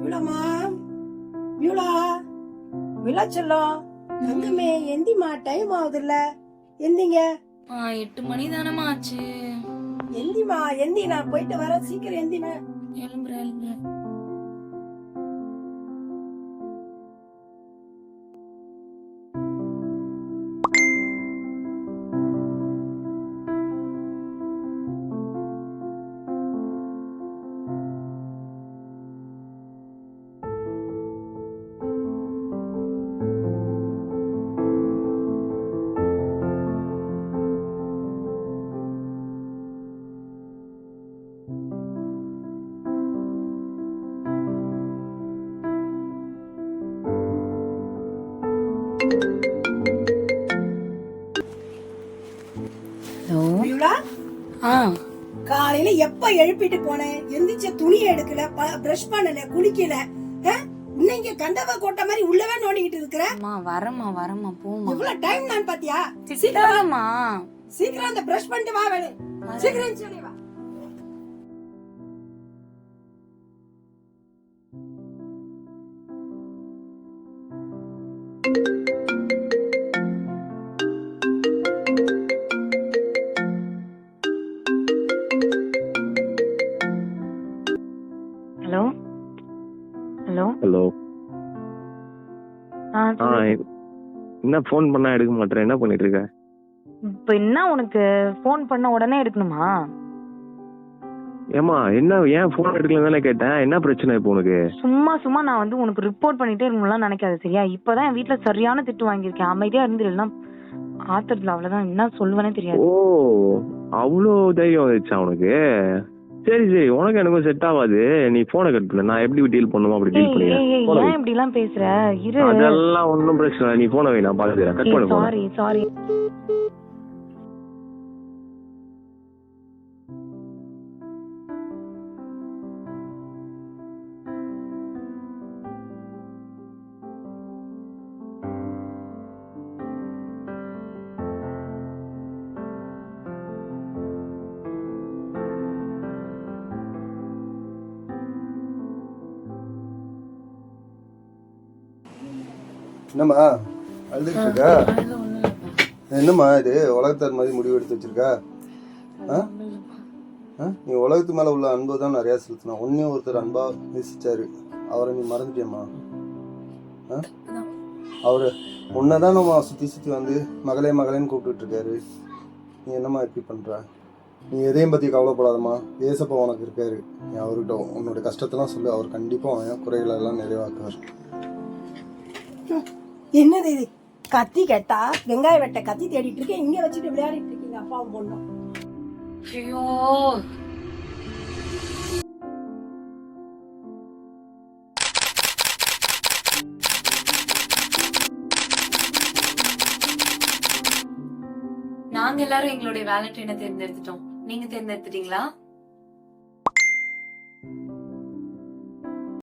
வியூலாமா, வியூலா, விழா செல்லம், தங்கமே எந்திமா, டைம் ஆகுதுல்ல, எந்திங்க. 8 மணி தானமா ஆச்சு. எந்திமா, எந்தி, நான் போயிட்டு வர, சீக்கிரம் எந்திமா. எழும்புறேன். காலையில எப்ப எழுப்பிட்டு போனேன், எந்திரிச்ச துணியை எடுக்கல, பிரஷ் பண்ணல, குளிக்கல, இன்னைக்கு கண்டவ கோட்ட மாதிரி உள்ளவே நோண்டிக்கிட்டு இருக்கிற. வரமா போமா. இவ்வளவு டைம் நான் பாத்தியா? சீக்கிரம் அந்த பிரஷ் பண்ணிட்டு வா, வேலை சீக்கிரம் சொல்லி வா. Hello hello hello. என்ன ஃபோன் பண்ணா எடுக்க மாட்டேற? என்ன பண்ணிட்டு இருக்க? இப்போ என்ன உனக்கு ஃபோன் பண்ண உடனே எடுக்கணுமா? ஏமா என்ன, ஏன் ஃபோன் எடுக்கலன்னு தானே கேட்டேன். என்ன பிரச்சனை இப்போ உனக்கு? சும்மா நான் வந்து உனக்கு ரிப்போர்ட் பண்ணிட்டே இருக்கணும்லாம் நினைக்காது சரியா? இப்பதான் என் வீட்டுல சரியான திட்டு வாங்கியிருக்கேன். அமைதியா இருந்து எல்லாம் ஆத்திரத்துல அவ்வளவுதான், என்ன சொல்லுவேனே தெரியாது. ஓ, அவ்வளோ தைரியம் வந்துச்சா உனக்கு? சரி உனக்கு எனக்கும் செட் ஆகாது. நீ போனை கட் பண்ணு. நான் எப்படி டீல் பண்ணுமோ அப்படி டீல் ஏன் பண்ணிடுறேன். இப்படி எல்லாம் பேசுற? இரு, அதெல்லாம் ஒன்றும் பிரச்சனை இல்லை. நீ போனை வை, நான் பாத்துக்கிறேன். கட் பண்ணு. சாரி. என்னம்மா அழுதுட்டு இருக்கா? என்னம்மா இது உலகத்தார் மாதிரி முடிவு எடுத்து வச்சிருக்கா? நீ உலகத்து மேல உள்ள அன்பு தான் நிறைய செலுத்தணும். ஒன்னையும் ஒருத்தர் அன்பா நேசிச்சாரு, அவரை நீ மறந்துட்டியம்மா. அவரு உன்னதான் நம்ம சுத்தி வந்து மகளேன்னு கூப்பிட்டு இருக்காரு. நீ என்னம்மா இப்படி பண்ற? நீ எதையும் பத்தி கவலைப்படாதம்மா. ஏசப்பா உனக்கு இருக்காரு. நீ அவர்கிட்ட உன்னோட கஷ்டத்தெல்லாம் சொல்லு. அவர் கண்டிப்பா அவன் குறைகளை எல்லாம் நிறைவாக்குவார். என்னது இது? கத்தி கேட்டா வெங்காய வெட்ட கத்தி தேடிட்டு இருக்கேன், இங்க வச்சுட்டு விளையாடிட்டு இருக்கீங்க அப்பாவும் பொண்ணும். ஐயோ, நாங்க எல்லாரும் எங்களுடைய வேலண்டைனை தேர்ந்தெடுத்துட்டோம். நீங்க தேர்ந்தெடுத்துட்டீங்களா?